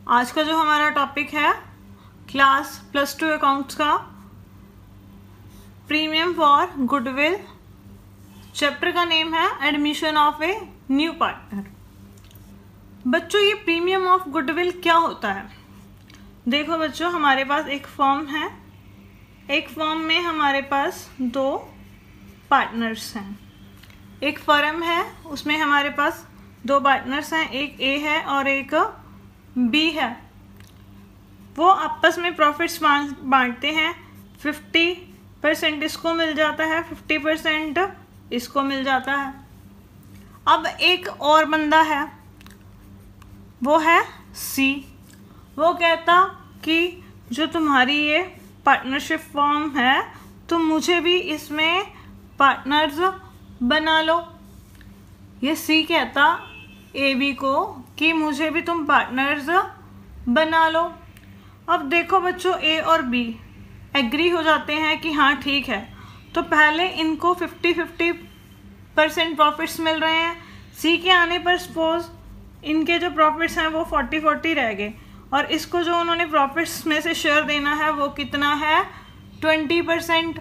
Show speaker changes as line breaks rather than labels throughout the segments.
आज का जो हमारा टॉपिक है क्लास +2 अकाउंट्स का प्रीमियम फॉर गुडविल। चैप्टर का नेम है admission of a new partner. बच्चों, ये प्रीमियम ऑफ गुडविल क्या होता है? देखो बच्चों, हमारे पास एक फर्म है, एक फर्म में हमारे पास 2 पार्टनर्स हैं। एक फर्म है, उसमें हमारे पास 2 पार्टनर्स हैं, एक ए है और एक बी है। वो आपस में प्रॉफिट्स बांटते हैं। 50% इसको मिल जाता है, 50% इसको मिल जाता है। अब एक और बंदा है, वो है सी। वो कहता कि जो तुम्हारी ये पार्टनरशिप फॉर्म है, तुम मुझे भी इसमें पार्टनर्स बना लो। ये सी कहता ए बी को कि मुझे भी तुम पार्टनर्स बना लो। अब देखो बच्चों, ए और बी एग्री हो जाते हैं कि हाँ ठीक है। तो पहले इनको 50-50% प्रॉफिट्स मिल रहे हैं। सी के आने पर सपोज इनके जो प्रॉफिट्स हैं वो 40-40 रह गए, और इसको जो उन्होंने प्रॉफिट्स में से शेयर देना है वो कितना है, 20%।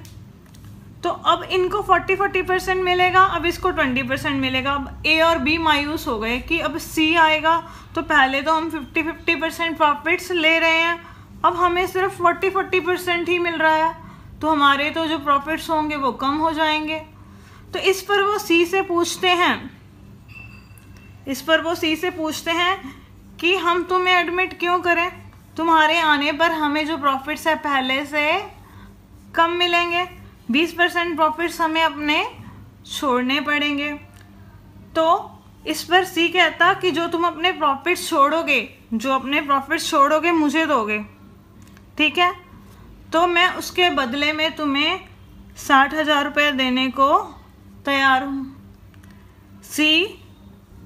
तो अब इनको 40-40% मिलेगा, अब इसको 20% मिलेगा। अब ए और बी मायूस हो गए कि अब सी आएगा, तो पहले तो हम 50-50% प्रॉफिट्स ले रहे हैं, अब हमें सिर्फ 40-40% ही मिल रहा है, तो हमारे तो जो प्रॉफिट्स होंगे वो कम हो जाएंगे। तो इस पर वो सी से पूछते हैं कि हम तुम्हें एडमिट क्यों करें, तुम्हारे आने पर हमें जो प्रॉफिट्स है पहले से कम मिलेंगे, 20% प्रॉफिट्स हमें अपने छोड़ने पड़ेंगे। तो इस पर सी कहता कि जो तुम अपने प्रॉफिट्स छोड़ोगे मुझे दोगे, ठीक है? तो मैं उसके बदले में तुम्हें 60,000 रुपये देने को तैयार हूँ। सी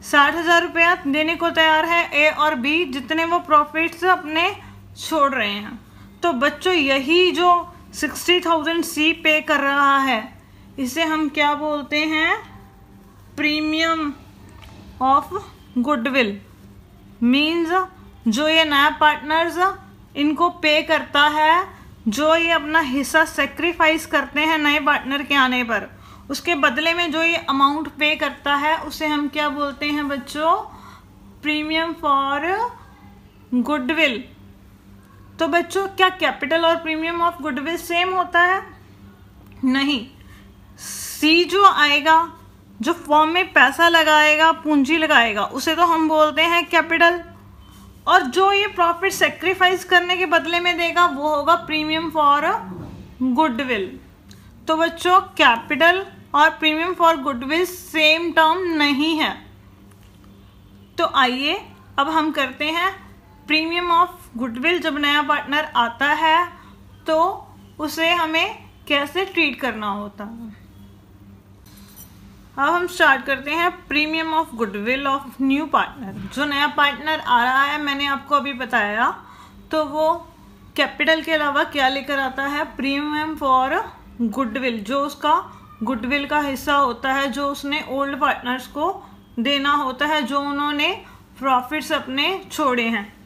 60,000 रुपया देने को तैयार है, ए और बी जितने वो प्रॉफिट्स अपने छोड़ रहे हैं। तो बच्चों, यही जो 60,000 सी पे कर रहा है, इसे हम क्या बोलते हैं, प्रीमियम ऑफ गुडविल। मीन्स जो ये नया पार्टनर्स इनको पे करता है, जो ये अपना हिस्सा सेक्रीफाइस करते हैं नए पार्टनर के आने पर, उसके बदले में जो ये अमाउंट पे करता है उसे हम क्या बोलते हैं बच्चों, प्रीमियम फॉर गुडविल। तो बच्चों, क्या कैपिटल और प्रीमियम ऑफ गुडविल सेम होता है? नहीं। सी जो आएगा, जो फॉर्म में पैसा लगाएगा, पूंजी लगाएगा, उसे तो हम बोलते हैं कैपिटल, और जो ये प्रॉफिट सेक्रीफाइस करने के बदले में देगा वो होगा प्रीमियम फॉर गुडविल। तो बच्चों, कैपिटल और premium for goodwill same term नहीं है। तो आइए अब हम करते हैं प्रीमियम ऑफ गुडविल। जब नया पार्टनर आता है तो उसे हमें कैसे ट्रीट करना होता है। अब हम स्टार्ट करते हैं premium of goodwill of new partner. जो नया पार्टनर आ रहा है, मैंने आपको अभी बताया, तो वो कैपिटल के अलावा क्या लेकर आता है, प्रीमियम फॉर गुडविल। जो उसका गुडविल का हिस्सा होता है, जो उसने ओल्ड पार्टनर्स को देना होता है, जो उन्होंने प्रॉफिट्स अपने छोड़े हैं।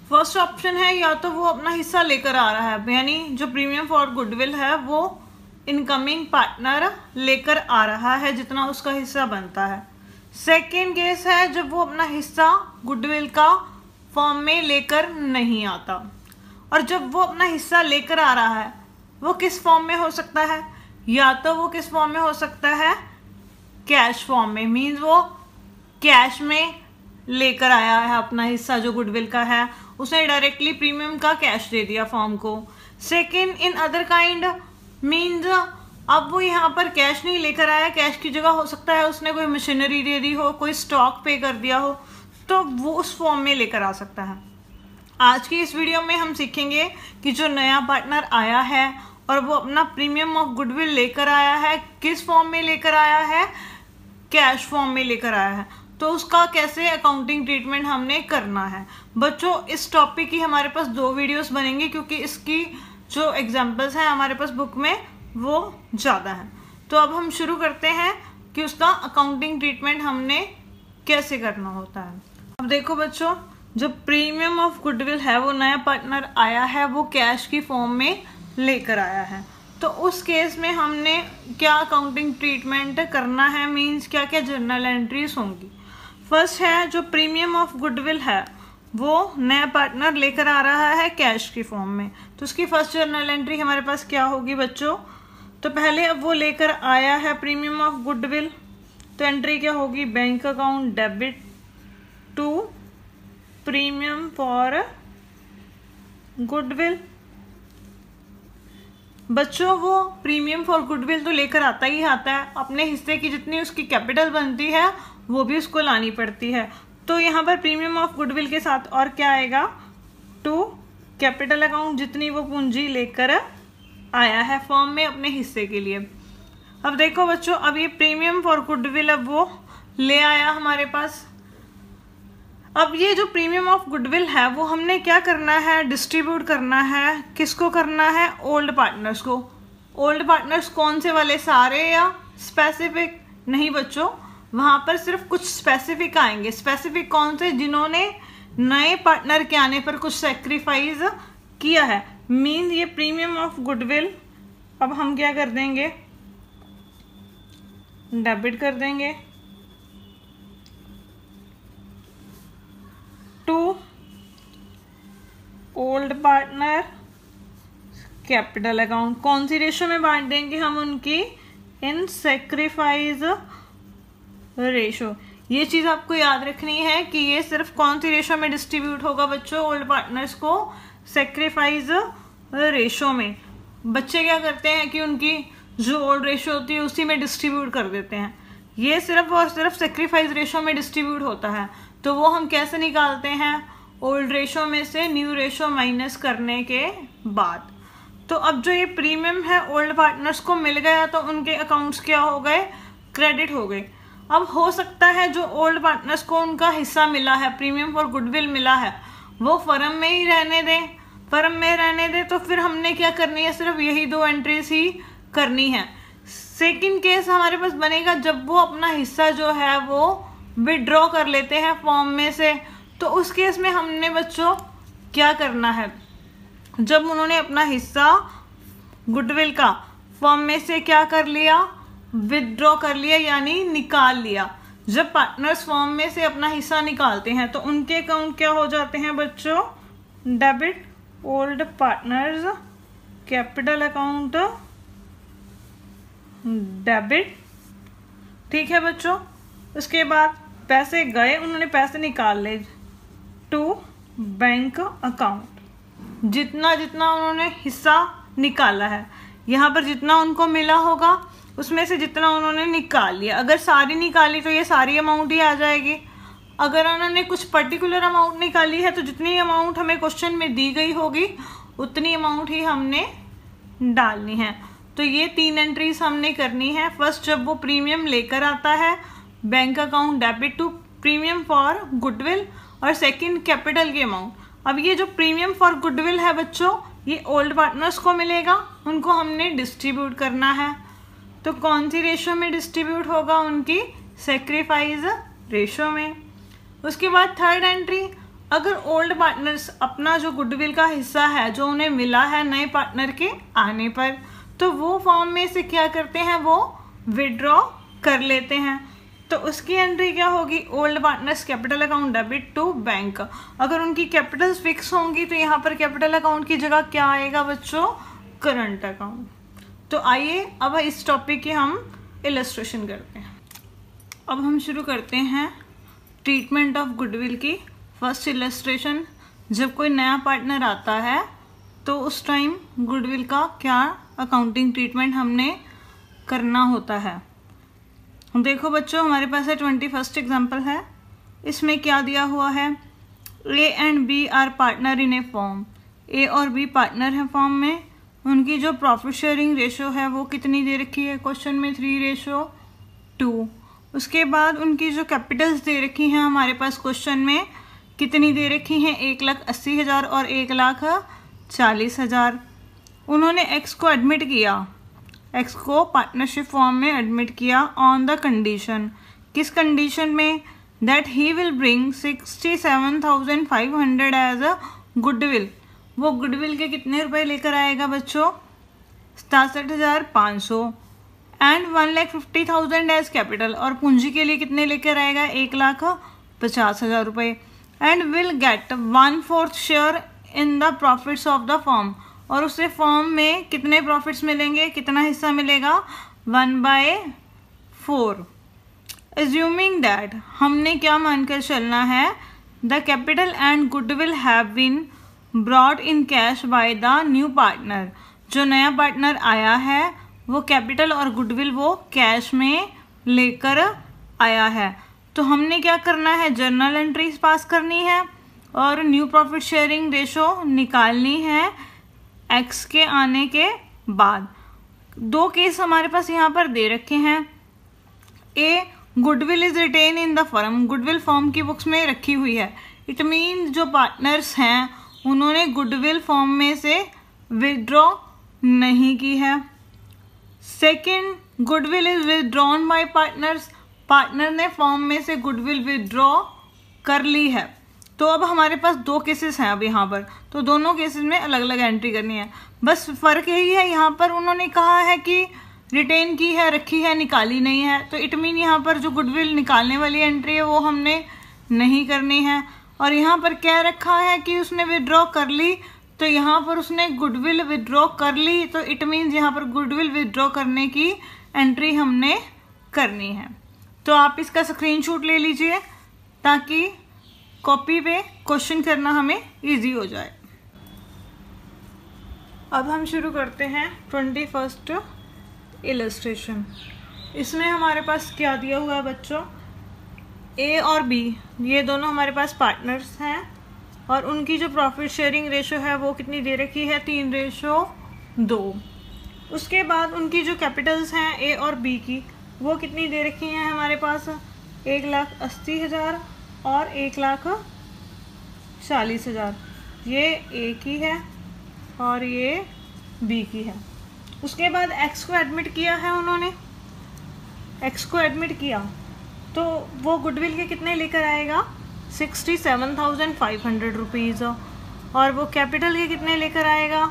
फर्स्ट ऑप्शन है, या तो वो अपना हिस्सा लेकर आ रहा है, यानी जो प्रीमियम फॉर गुडविल है वो इनकमिंग पार्टनर लेकर आ रहा है जितना उसका हिस्सा बनता है। सेकेंड केस है जब वो अपना हिस्सा गुडविल का फॉर्म में लेकर नहीं आता। और जब वो अपना हिस्सा लेकर आ रहा है, वो किस फॉर्म में हो सकता है, या तो वो किस फॉर्म में हो सकता है, कैश फॉर्म में। मीन्स वो कैश में लेकर आया है अपना हिस्सा जो गुडविल का है, उसने डायरेक्टली प्रीमियम का कैश दे दिया फॉर्म को। Second, in other kind means अब वो यहाँ पर कैश नहीं लेकर आया, कैश की जगह हो सकता है उसने कोई मशीनरी दे दी हो, कोई स्टॉक पे कर दिया हो, तो वो उस फॉर्म में लेकर आ सकता है। आज की इस वीडियो में हम सीखेंगे कि जो नया पार्टनर आया है और वो अपना प्रीमियम ऑफ गुडविल लेकर आया है, किस फॉर्म में लेकर आया है, कैश फॉर्म में लेकर आया है, तो उसका कैसे अकाउंटिंग ट्रीटमेंट हमने करना है। बच्चों, इस टॉपिक की हमारे पास 2 वीडियोस बनेंगी, क्योंकि इसकी जो एग्जाम्पल्स हैं हमारे पास बुक में वो ज़्यादा हैं। तो अब हम शुरू करते हैं कि उसका अकाउंटिंग ट्रीटमेंट हमने कैसे करना होता है। अब देखो बच्चों, जो प्रीमियम ऑफ गुडविल है वो नया पार्टनर आया है, वो कैश की फॉर्म में लेकर आया है, तो उस केस में हमने क्या अकाउंटिंग ट्रीटमेंट करना है, मीन्स क्या क्या जर्नल एंट्रीज होंगी। फर्स्ट है जो प्रीमियम ऑफ गुडविल है वो नया पार्टनर लेकर आ रहा है कैश की फॉर्म में, तो उसकी फर्स्ट जर्नल एंट्री हमारे पास क्या होगी बच्चों। तो पहले अब वो लेकर आया है प्रीमियम ऑफ गुडविल, तो एंट्री क्या होगी, bank account debit to premium for goodwill. बच्चों वो प्रीमियम फॉर गुडविल तो लेकर आता ही आता है, अपने हिस्से की जितनी उसकी कैपिटल बनती है वो भी उसको लानी पड़ती है। तो यहाँ पर प्रीमियम ऑफ गुडविल के साथ और क्या आएगा, टू कैपिटल अकाउंट, जितनी वो पूंजी लेकर आया है फॉर्म में अपने हिस्से के लिए। अब देखो बच्चों, अब ये प्रीमियम फॉर गुडविल अब वो ले आया हमारे पास। अब ये जो प्रीमियम ऑफ गुडविल है वो हमने क्या करना है, डिस्ट्रीब्यूट करना है। किसको करना है, ओल्ड पार्टनर्स को। ओल्ड पार्टनर्स कौन से वाले, सारे या स्पेसिफिक? नहीं बच्चों, वहाँ पर सिर्फ कुछ स्पेसिफिक आएंगे। स्पेसिफिक कौन से, जिन्होंने नए पार्टनर के आने पर कुछ सेक्रीफाइस किया है। मीन ये प्रीमियम ऑफ गुडविल अब हम क्या कर देंगे, डेबिट कर देंगे to old partner capital account. कौन सी रेशो में बांट देंगे हम उनकी, इन सेक्रीफाइस रेशो। ये चीज़ आपको याद रखनी है कि ये सिर्फ कौन सी रेशो में डिस्ट्रीब्यूट होगा बच्चों, ओल्ड पार्टनर्स को सेक्रीफाइस रेशो में। बच्चे क्या करते हैं कि उनकी जो ओल्ड रेशो होती है उसी में डिस्ट्रीब्यूट कर देते हैं। ये सिर्फ और सिर्फ सेक्रीफाइस रेशो में डिस्ट्रीब्यूट होता है। तो वो हम कैसे निकालते हैं, ओल्ड रेशो में से न्यू रेशो माइनस करने के बाद। तो अब जो ये प्रीमियम है ओल्ड पार्टनर्स को मिल गया, तो उनके अकाउंट्स क्या हो गए, क्रेडिट हो गए। अब हो सकता है जो ओल्ड पार्टनर्स को उनका हिस्सा मिला है, प्रीमियम फॉर गुडविल मिला है, वो फर्म में ही रहने दें। फर्म में रहने दें तो फिर हमने क्या करनी है, सिर्फ यही दो एंट्रीज ही करनी है। सेकंड केस हमारे पास बनेगा जब वो अपना हिस्सा जो है वो विड्रॉ कर लेते हैं फॉर्म में से। तो उस केस में हमने बच्चों क्या करना है, जब उन्होंने अपना हिस्सा गुडविल का फॉर्म में से क्या कर लिया, विदड्रॉ कर लिया, यानी निकाल लिया। जब पार्टनर्स फॉर्म में से अपना हिस्सा निकालते हैं तो उनके अकाउंट क्या हो जाते हैं बच्चों, debit old partners capital account debit. ठीक है बच्चों, उसके बाद पैसे गए, उन्होंने पैसे निकाल ले टू बैंक अकाउंट। जितना जितना उन्होंने हिस्सा निकाला है, यहाँ पर जितना उनको मिला होगा उसमें से जितना उन्होंने निकाल लिया। अगर सारी निकाली तो ये सारी अमाउंट ही आ जाएगी। अगर उन्होंने कुछ पर्टिकुलर अमाउंट निकाली है तो जितनी अमाउंट हमें क्वेश्चन में दी गई होगी उतनी अमाउंट ही हमने डालनी है। तो ये तीन एंट्रीज हमने करनी है। फर्स्ट, जब वो प्रीमियम लेकर आता है, bank account debit to premium for goodwill, और सेकंड कैपिटल की अमाउंट। अब ये जो प्रीमियम फॉर गुडविल है बच्चों, ये ओल्ड पार्टनर्स को मिलेगा, उनको हमने डिस्ट्रीब्यूट करना है। तो कौन सी रेशो में डिस्ट्रीब्यूट होगा, उनकी सेक्रीफाइस रेशो में। उसके बाद थर्ड एंट्री, अगर ओल्ड पार्टनर्स अपना जो गुडविल का हिस्सा है जो उन्हें मिला है नए पार्टनर के आने पर, तो वो फॉर्म में से क्या करते हैं, वो विड्रॉ कर लेते हैं। तो उसकी एंट्री क्या होगी, old partners capital account debit to bank. अगर उनकी कैपिटल्स फिक्स होंगी तो यहाँ पर कैपिटल अकाउंट की जगह क्या आएगा बच्चों, करंट अकाउंट। तो आइए अब इस टॉपिक की हम इलस्ट्रेशन करते हैं। अब हम शुरू करते हैं ट्रीटमेंट ऑफ गुडविल की। फर्स्ट इलस्ट्रेशन, जब कोई नया पार्टनर आता है तो उस टाइम गुडविल का क्या अकाउंटिंग ट्रीटमेंट हमने करना होता है। देखो बच्चों, हमारे पास है 21st एग्जाम्पल है। इसमें क्या दिया हुआ है, A and B are partner in a firm. A और बी पार्टनर है फॉर्म में। उनकी जो प्रॉफिट शेयरिंग रेशो है वो कितनी दे रखी है क्वेश्चन में, 3:2। उसके बाद उनकी जो कैपिटल्स दे रखी हैं हमारे पास क्वेश्चन में कितनी दे रखी हैं, 1,80,000 और 1,40,000। उन्होंने एक्स को एडमिट किया, एक्स को पार्टनरशिप फॉर्म में एडमिट किया ऑन द कंडीशन। किस कंडीशन में, that he will bring 67,500 as a goodwill. वो गुडविल के कितने रुपए लेकर आएगा बच्चों? 67,500। एंड 1,50,000 एज कैपिटल, और पूंजी के लिए कितने लेकर आएगा? 1,50,000 रुपये। And will get 1/4 share in the profits of the firm, और उसे फर्म में कितने प्रॉफिट्स मिलेंगे, कितना हिस्सा मिलेगा? 1/4। एज्यूमिंग दैट, हमने क्या मानकर चलना है? The capital and goodwill have been brought in cash by the new partner. जो नया पार्टनर आया है वो कैपिटल और गुडविल वो कैश में लेकर आया है। तो हमने क्या करना है? जर्नल एंट्रीज पास करनी है और न्यू प्रॉफिट शेयरिंग रेशो निकालनी है एक्स के आने के बाद। दो केस हमारे पास यहाँ पर दे रखे हैं। A, goodwill is retain in the firm, goodwill firm की बुक्स में रखी हुई है। इट मीन जो पार्टनर्स हैं उन्होंने गुडविल फर्म में से विदड्रॉ नहीं की है। Second, goodwill is withdrawn bye partners, partner ने फर्म में से गुडविल विदड्रॉ कर ली है। तो अब हमारे पास दो केसेस हैं अब यहाँ पर, तो दोनों केसेस में अलग अलग एंट्री करनी है। बस फ़र्क यही है, यहाँ पर उन्होंने कहा है कि रिटेन की है, रखी है, निकाली नहीं है। तो इट मीन यहाँ पर जो गुडविल निकालने वाली एंट्री है वो हमने नहीं करनी है। और यहाँ पर क्या रखा है कि उसने विदड्रॉ कर ली, तो यहाँ पर उसने गुडविल विदड्रॉ कर ली, तो इट मीन्स यहाँ पर गुडविल विदड्रॉ करने की एंट्री हमने करनी है। तो आप इसका स्क्रीनशॉट ले लीजिए ताकि कॉपी पे क्वेश्चन करना हमें इजी हो जाए। अब हम शुरू करते हैं 21st इलस्ट्रेशन। इसमें हमारे पास क्या दिया हुआ है बच्चों? ए और बी ये दोनों हमारे पास पार्टनर्स हैं और उनकी जो प्रॉफिट शेयरिंग रेशो है वो कितनी दे रखी है? 3:2। उसके बाद उनकी जो कैपिटल्स हैं ए और बी की वो कितनी दे रखी हैं हमारे पास? 1,80,000 और 1,40,000। ये ए की है और ये बी की है। उसके बाद एक्स को एडमिट किया है उन्होंने, एक्स को एडमिट किया तो वो गुडविल के कितने लेकर आएगा? 67,500 रुपीज़। और वो कैपिटल के कितने लेकर आएगा?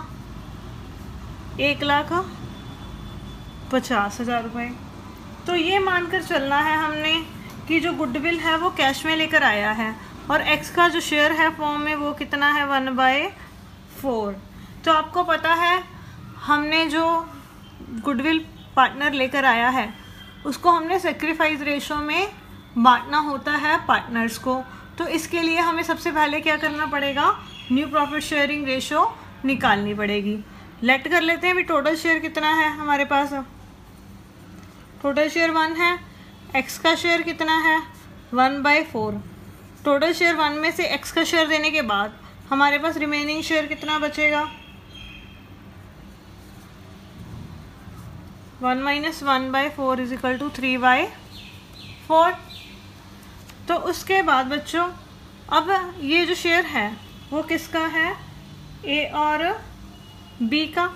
1,50,000 रुपये। तो ये मानकर चलना है हमने कि जो गुडविल है वो कैश में लेकर आया है और एक्स का जो शेयर है फॉर्म में वो कितना है? 1/4। तो आपको पता है हमने जो गुडविल पार्टनर लेकर आया है उसको हमने सेक्रीफाइस रेशो में बांटना होता है पार्टनर्स को। तो इसके लिए हमें सबसे पहले क्या करना पड़ेगा? न्यू प्रॉफिट शेयरिंग रेशो निकालनी पड़ेगी। लेट कर लेते हैं भी टोटल शेयर कितना है हमारे पास। टोटल शेयर 1 है, एक्स का शेयर कितना है? 1/4। टोटल शेयर 1 में से एक्स का शेयर देने के बाद हमारे पास रिमेनिंग शेयर कितना बचेगा? 1 - 1/4 = 3/4। तो उसके बाद बच्चों अब ये जो शेयर है वो किसका है? ए और बी का।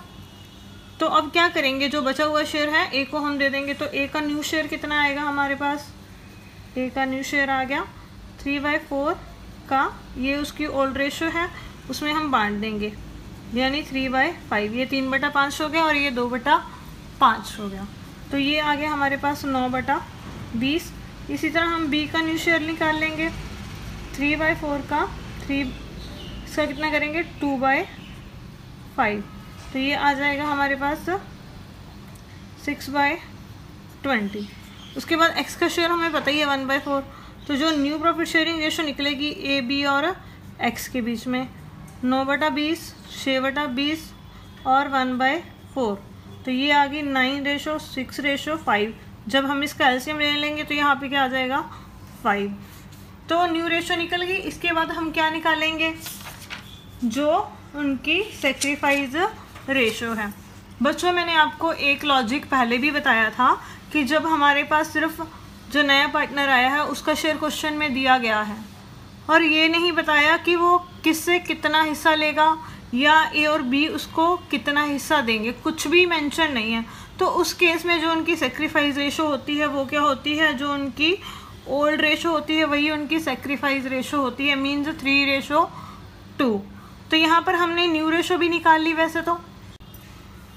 तो अब क्या करेंगे? जो बचा हुआ शेयर है ए को हम दे देंगे, तो ए का न्यू शेयर कितना आएगा हमारे पास? ए का न्यू शेयर आ गया 3/4 का, ये उसकी ओल्ड रेशो है उसमें हम बांट देंगे, यानी 3/5। ये 3/5 हो गया और ये 2/5 हो गया। तो ये आ गया हमारे पास 9/20। इसी तरह हम बी का न्यू शेयर निकाल लेंगे 3/4 का, इसका कितना करेंगे? 2/5। तो ये आ जाएगा हमारे पास 6/20। उसके बाद एक्स का शेयर हमें पता ही है 1/4। तो जो न्यू प्रॉफिट शेयरिंग रेशो निकलेगी ए बी और एक्स के बीच में 9/20, 6/20 और 1/4। तो ये आ गई 9:6:5। जब हम इसका एलसीएम ले लेंगे तो यहाँ पे क्या आ जाएगा? 5। तो न्यू रेशो निकल गई। इसके बाद हम क्या निकालेंगे? जो उनकी सेक्रीफाइस रेशो है। बच्चों मैंने आपको एक लॉजिक पहले भी बताया था कि जब हमारे पास सिर्फ जो नया पार्टनर आया है उसका शेयर क्वेश्चन में दिया गया है और ये नहीं बताया कि वो किससे कितना हिस्सा लेगा या ए और बी उसको कितना हिस्सा देंगे, कुछ भी मेंशन नहीं है। तो उस केस में जो उनकी सेक्रीफाइस रेशो होती है वो क्या होती है? जो उनकी ओल्ड रेशो होती है वही उनकी सेक्रीफाइस रेशो होती है, मीन्स 3:2। तो यहाँ पर हमने न्यू रेशो भी निकाल ली। वैसे तो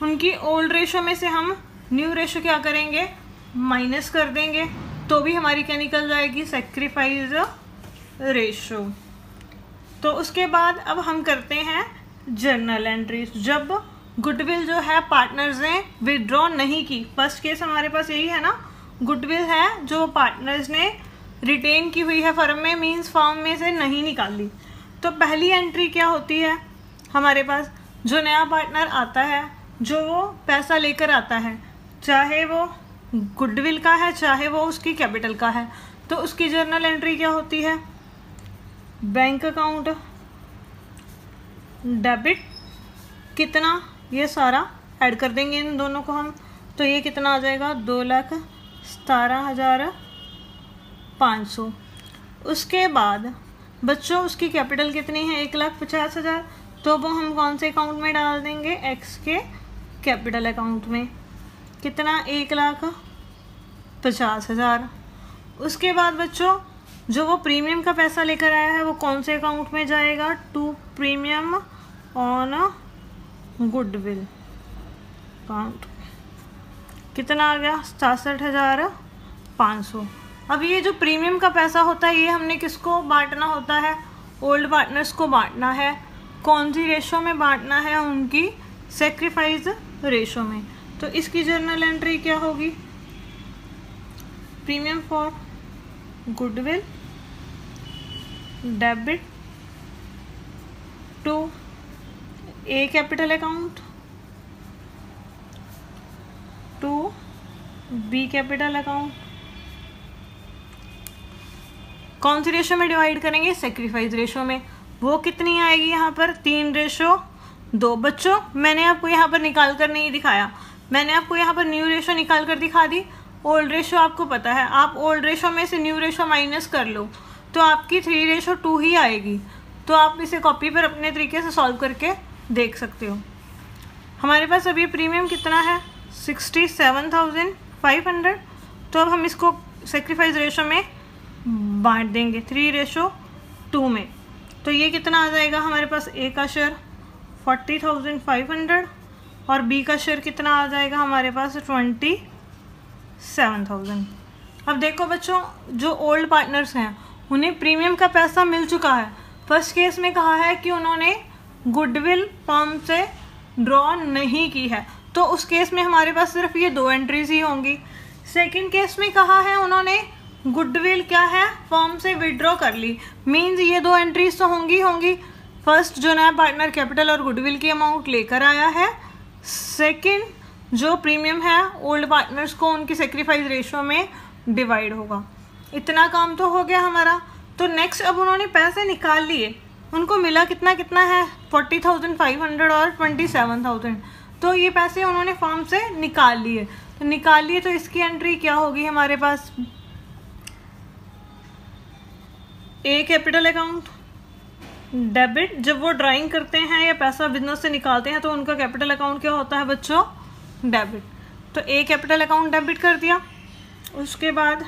उनकी ओल्ड रेशो में से हम न्यू रेशो क्या करेंगे, माइनस कर देंगे, तो भी हमारी क्या निकल जाएगी, सेक्रीफाइस रेशो। तो उसके बाद अब हम करते हैं जर्नल एंट्रीज। जब गुडविल जो है पार्टनर्स ने विड्रॉ नहीं की, फर्स्ट केस हमारे पास यही है ना, गुडविल है जो पार्टनर्स ने रिटेन की हुई है फर्म में, मींस फर्म में से नहीं निकाली। तो पहली एंट्री क्या होती है हमारे पास, जो नया पार्टनर आता है, जो वो पैसा लेकर आता है, चाहे वो गुडविल का है चाहे वो उसकी कैपिटल का है, तो उसकी जर्नल एंट्री क्या होती है, बैंक अकाउंट डेबिट, कितना, ये सारा ऐड कर देंगे इन दोनों को हम, तो ये कितना आ जाएगा, 2,17,500। उसके बाद बच्चों उसकी कैपिटल कितनी है, 1,50,000, तो वो हम कौन से अकाउंट में डाल देंगे, एक्स के कैपिटल अकाउंट में, कितना, 1,50,000। उसके बाद बच्चों जो वो प्रीमियम का पैसा लेकर आया है वो कौन से अकाउंट में जाएगा, to premium on goodwill account, कितना आ गया, 67,500। अब ये जो प्रीमियम का पैसा होता है ये हमने किसको बांटना होता है, ओल्ड पार्टनर्स को बांटना है। कौन सी रेशो में बांटना है, उनकी सेक्रीफाइस रेशो में। तो इसकी जर्नल एंट्री क्या होगी, premium for goodwill debit to A capital account to B capital account. कौन सी रेशो में डिवाइड करेंगे, सेक्रीफाइस रेशो में। वो कितनी आएगी यहाँ पर, 3:2। बच्चों मैंने आपको यहाँ पर निकाल कर नहीं दिखाया, मैंने आपको यहाँ पर न्यू रेशो निकाल कर दिखा दी। ओल्ड रेशो आपको पता है, आप ओल्ड रेशो में से न्यू रेशो माइनस कर लो तो आपकी 3:2 ही आएगी। तो आप इसे कॉपी पर अपने तरीके से सॉल्व करके देख सकते हो। हमारे पास अभी प्रीमियम कितना है, 67,500। तो अब हम इसको सेक्रीफाइस रेशो में बांट देंगे 3:2 में। तो ये कितना आ जाएगा हमारे पास, ए का शेयर 40,500 और बी का शेयर कितना आ जाएगा हमारे पास 27,000। अब देखो बच्चों जो ओल्ड पार्टनर्स हैं उन्हें प्रीमियम का पैसा मिल चुका है। फर्स्ट केस में कहा है कि उन्होंने गुडविल फर्म से ड्रॉ नहीं की है, तो उस केस में हमारे पास सिर्फ ये 2 एंट्रीज ही होंगी। सेकंड केस में कहा है उन्होंने गुडविल क्या है, फर्म से विड्रॉ कर ली, मींस ये 2 एंट्रीज तो होंगी। फर्स्ट जो नया पार्टनर कैपिटल और गुडविल की अमाउंट लेकर आया है, सेकंड जो प्रीमियम है ओल्ड पार्टनर्स को उनकी सेक्रीफाइस रेशो में डिवाइड होगा। इतना काम तो हो गया हमारा। तो नेक्स्ट अब उन्होंने पैसे निकाल लिए, उनको मिला कितना है, 40,500 और 27,000। तो ये पैसे उन्होंने फर्म से निकाल लिए, तो इसकी एंट्री क्या होगी हमारे पास, ए कैपिटल अकाउंट डेबिट। जब वो ड्राइंग करते हैं या पैसा बिजनेस से निकालते हैं तो उनका कैपिटल अकाउंट क्या होता है बच्चों, डेबिट। तो ए कैपिटल अकाउंट डेबिट कर दिया। उसके बाद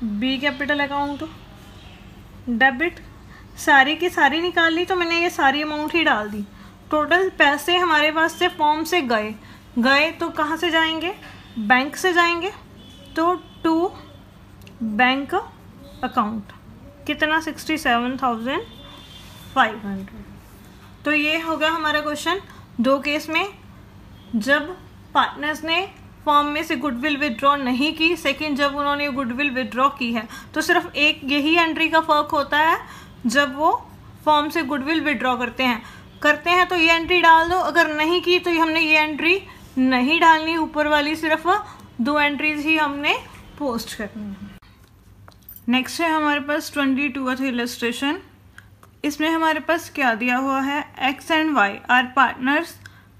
बी कैपिटल अकाउंट डेबिट, सारी की सारी निकाल ली, तो मैंने ये सारी अमाउंट ही डाल दी। टोटल पैसे हमारे पास से फॉर्म से गए तो कहाँ से जाएंगे, बैंक से जाएंगे, तो टू बैंक अकाउंट, कितना 67,500। तो ये होगा हमारा क्वेश्चन। 2 केस में जब पार्टनर्स ने फॉर्म में से गुडविल विड्रॉ नहीं की, सेकंड जब उन्होंने गुडविल विड्रॉ की है, तो सिर्फ एक यही एंट्री का फर्क होता है, जब वो फॉर्म से गुडविल विड्रॉ करते हैं तो ये एंट्री डाल दो, अगर नहीं की तो हमने ये एंट्री नहीं डालनी, ऊपर वाली सिर्फ 2 एंट्रीज ही हमने पोस्ट करनी है। नेक्स्ट है हमारे पास 22th इलस्ट्रेशन। इसमें हमारे पास क्या दिया हुआ है, X and Y are partners,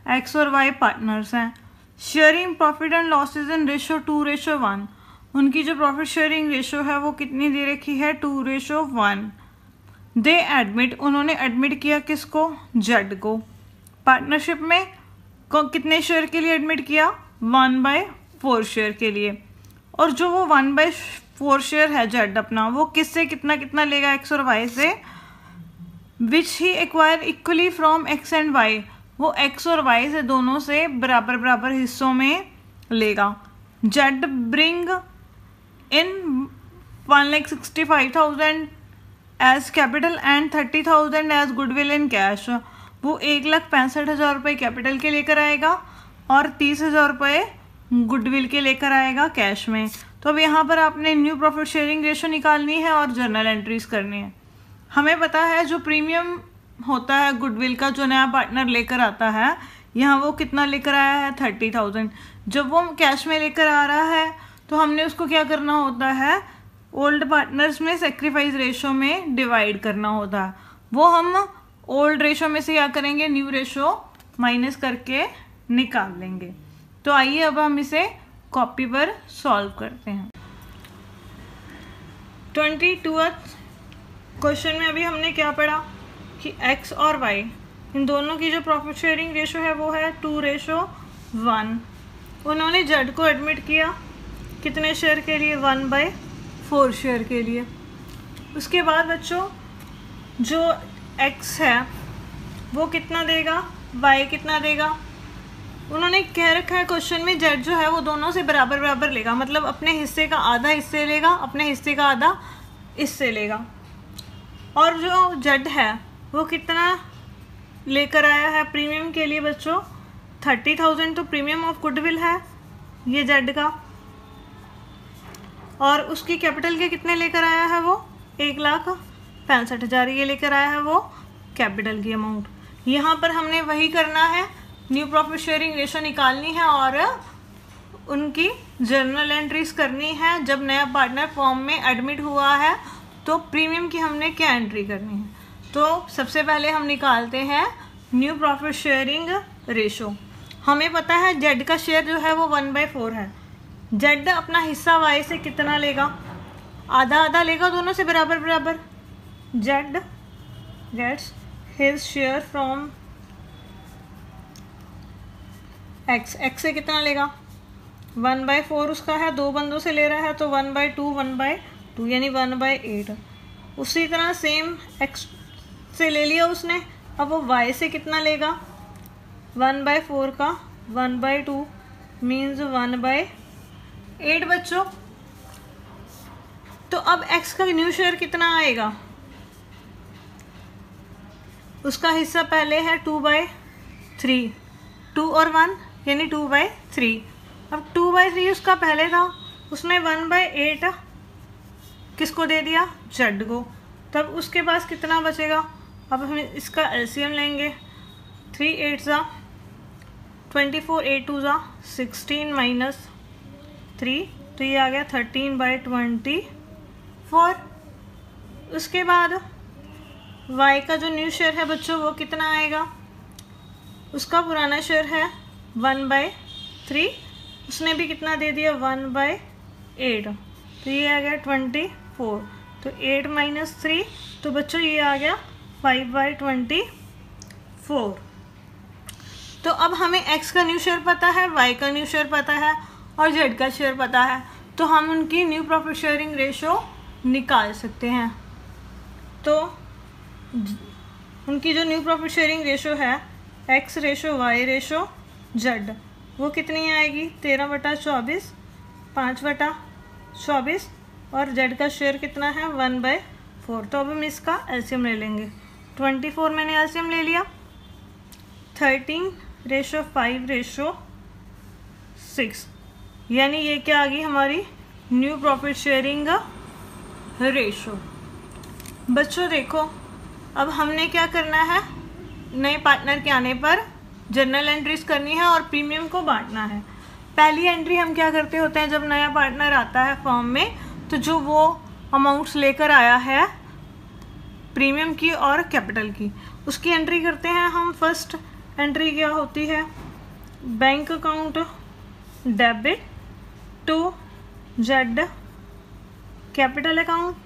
X और वाई पार्टनर्स हैं, sharing profit and losses in ratio 2:1। उनकी जो प्रॉफिट शेयरिंग रेशो है वो कितनी दे रखी है, 2:1। दे एडमिट, उन्होंने एडमिट किया किसको, जेड को। पार्टनरशिप में कितने शेयर के लिए एडमिट किया, 1/4 शेयर के लिए। और जो वो 1/4 शेयर है जेड अपना, वो किससे कितना कितना लेगा, एक्स और वाई से, which he acquire equally from X and Y, वो एक्स और वाई से दोनों से बराबर बराबर हिस्सों में लेगा। Z bring in 1,65,000 as capital and 30,000 as goodwill in cash, वो 1,65,000 रुपये कैपिटल के लेकर आएगा और 30,000 रुपये गुडविल के लेकर आएगा कैश में। तो अब यहाँ पर आपने न्यू प्रॉफिट शेयरिंग रेशो निकालनी है और जर्नल एंट्रीज करनी है। हमें पता है जो प्रीमियम होता है गुडविल का जो नया पार्टनर लेकर आता है, यहाँ वो कितना लेकर आया है 30,000। जब वो कैश में लेकर आ रहा है तो हमने उसको क्या करना होता है, ओल्ड पार्टनर्स में सेक्रीफाइस रेशो में डिवाइड करना होता है। वो हम ओल्ड रेशो में से क्या करेंगे, न्यू रेशो माइनस करके निकाल लेंगे। तो आइए अब हम इसे कॉपी पर सॉल्व करते हैं। 22th क्वेश्चन में अभी हमने क्या पढ़ा कि x और y इन दोनों की जो प्रॉफिट शेयरिंग रेशो है वो है 2:1। उन्होंने जेड को एडमिट किया कितने शेयर के लिए, 1/4 शेयर के लिए। उसके बाद बच्चों जो x है वो कितना देगा, y कितना देगा। उन्होंने कह रखा है क्वेश्चन में जेड जो है वो दोनों से बराबर बराबर लेगा, मतलब अपने हिस्से का आधा इससे लेगा, अपने हिस्से का आधा इससे लेगा। और जो जेड है वो कितना लेकर आया है प्रीमियम के लिए बच्चों, 30,000 तो प्रीमियम ऑफ गुडविल है ये जेड का, और उसकी कैपिटल के कितने लेकर आया है वो 1,65,000 ये लेकर आया है वो कैपिटल की अमाउंट। यहाँ पर हमने वही करना है, न्यू प्रॉफिट शेयरिंग रेशो निकालनी है और उनकी जर्नल एंट्रीज करनी है। जब नया पार्टनर फॉर्म में एडमिट हुआ है तो प्रीमियम की हमने क्या एंट्री करनी है। तो सबसे पहले हम निकालते हैं न्यू प्रॉफिट शेयरिंग रेशो। हमें पता है जेड का शेयर जो है वो 1/4 है। जेड अपना हिस्सा वाई से कितना लेगा, आधा आधा लेगा, दोनों से बराबर बराबर। Z gets his share from X, X से कितना लेगा 1/4 उसका है, दो बंदों से ले रहा है तो 1/2 यानी 1/8। उसी तरह सेम एक्स से ले लिया उसने, अब वो वाई से कितना लेगा 1/4 का 1/2 मीन्स 1/8 बच्चों। तो अब एक्स का न्यू शेयर कितना आएगा, उसका हिस्सा पहले है 2/3, 2 और 1 यानी 2/3। अब 2/3 उसका पहले था, उसने 1/8 किसको दे दिया, जेड को। तब उसके पास कितना बचेगा, अब हम इसका एलसीएम लेंगे, 3 8 24, 8 2 16 माइनस 3, तो ये आ गया 13/24। उसके बाद y का जो न्यू शेयर है बच्चों वो कितना आएगा, उसका पुराना शेयर है 1/3, उसने भी कितना दे दिया 1/8, तो ये आ गया 24। तो 8 माइनस 3, तो बच्चों ये आ गया 5/24। तो अब हमें x का न्यू शेयर पता है, y का न्यू शेयर पता है और z का शेयर पता है, तो हम उनकी न्यू प्रॉफिट शेयरिंग रेशो निकाल सकते हैं। तो उनकी जो न्यू प्रॉफिट शेयरिंग रेशो है x ratio y ratio z, वो कितनी आएगी 13/24, 5/24, और z का शेयर कितना है 1/4। तो अब हम इसका एलसीएम ले लेंगे, 24 मैंने एलसीएम ले लिया, 13/5/6, यानी ये क्या आ गई हमारी न्यू प्रॉफिट शेयरिंग रेशो। बच्चों देखो अब हमने क्या करना है, नए पार्टनर के आने पर जर्नल एंट्रीज करनी है और प्रीमियम को बांटना है। पहली एंट्री हम क्या करते होते हैं, जब नया पार्टनर आता है फॉर्म में तो जो वो अमाउंट्स लेकर आया है प्रीमियम की और कैपिटल की, उसकी एंट्री करते हैं हम। फर्स्ट एंट्री क्या होती है, bank account debit to Z, capital account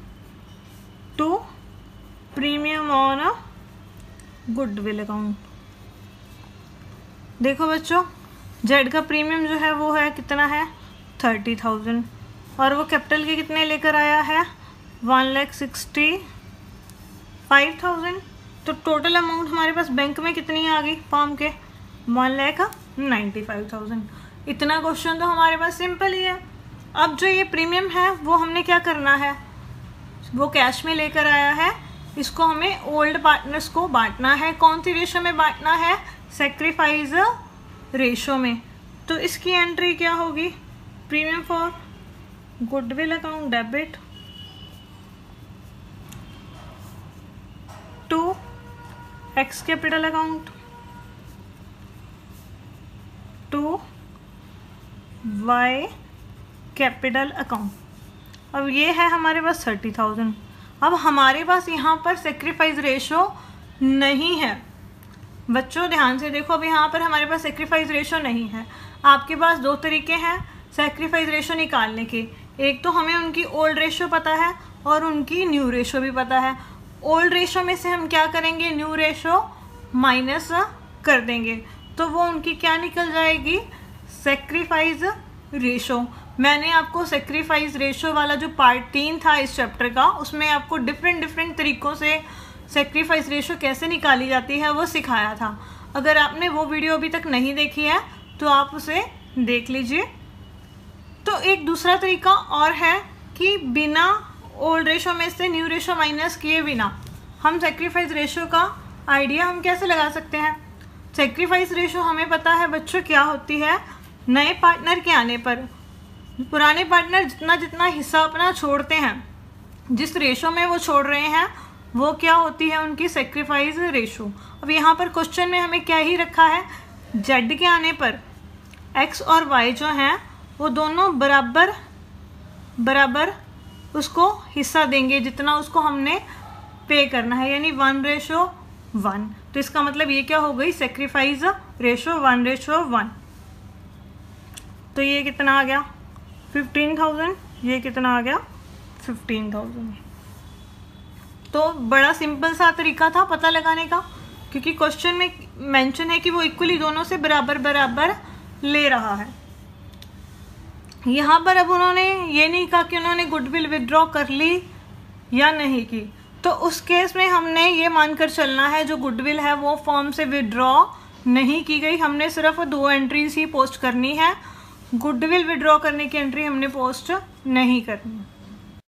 to premium on goodwill account. देखो बच्चों जेड का प्रीमियम जो है वो है कितना है 30,000, और वो कैपिटल के कितने लेकर आया है 1,65,000। तो टोटल अमाउंट हमारे पास बैंक में कितनी आ गई फॉर्म के 1,95,000। इतना क्वेश्चन तो हमारे पास सिंपल ही है। अब जो ये प्रीमियम है वो हमने क्या करना है, वो कैश में लेकर आया है, इसको हमें ओल्ड पार्टनर्स को बांटना है। कौन सी रेशो में बांटना है, सेक्रीफाइस रेशो में। तो इसकी एंट्री क्या होगी, premium for goodwill account debit to X capital account to Y capital account. अब ये है हमारे पास 30,000। अब हमारे पास यहाँ पर सेक्रीफाइस रेशो नहीं है। बच्चों ध्यान से देखो, अब यहाँ पर हमारे पास सेक्रीफाइस रेशो नहीं है। आपके पास दो तरीके हैं सेक्रीफाइस रेशो निकालने के। एक तो हमें उनकी ओल्ड रेशो पता है और उनकी न्यू रेशो भी पता है। ओल्ड रेशो में से हम क्या करेंगे, न्यू रेशो माइनस कर देंगे, तो वो उनकी क्या निकल जाएगी, सेक्रीफाइस रेशो। मैंने आपको सेक्रीफाइस रेशो वाला जो पार्ट 3 था इस चैप्टर का, उसमें आपको डिफरेंट तरीकों से सेक्रीफाइस रेशो कैसे निकाली जाती है वो सिखाया था। अगर आपने वो वीडियो अभी तक नहीं देखी है तो आप उसे देख लीजिए। तो एक दूसरा तरीका और है कि बिना ओल्ड रेशो में से न्यू रेशो माइनस किए बिना हम सेक्रीफाइस रेशो का आइडिया हम कैसे लगा सकते हैं। सेक्रीफाइस रेशो हमें पता है बच्चों क्या होती है, नए पार्टनर के आने पर पुराने पार्टनर जितना हिस्सा अपना छोड़ते हैं, जिस रेशो में वो छोड़ रहे हैं, वो क्या होती है उनकी सेक्रीफाइस रेशो। अब यहाँ पर क्वेश्चन में हमें क्या ही रखा है, जेड के आने पर एक्स और वाई जो हैं वो दोनों बराबर बराबर उसको हिस्सा देंगे जितना उसको हमने पे करना है, यानी 1:1। तो इसका मतलब ये क्या हो गई, सेक्रीफाइस रेशो 1:1। तो ये कितना आ गया 15,000, ये कितना आ गया 15,000। तो बड़ा सिंपल सा तरीका था पता लगाने का, क्योंकि क्वेश्चन में मेंशन है कि वो इक्वली दोनों से बराबर बराबर ले रहा है। यहाँ पर अब उन्होंने ये नहीं कहा कि उन्होंने गुडविल विड्रॉ कर ली या नहीं की, तो उस केस में हमने ये मानकर चलना है जो गुडविल है वो फॉर्म से विड्रॉ नहीं की गई। हमने सिर्फ 2 एंट्रीज ही पोस्ट करनी है, गुडविल विड्रॉ करने की एंट्री हमने पोस्ट नहीं करनी।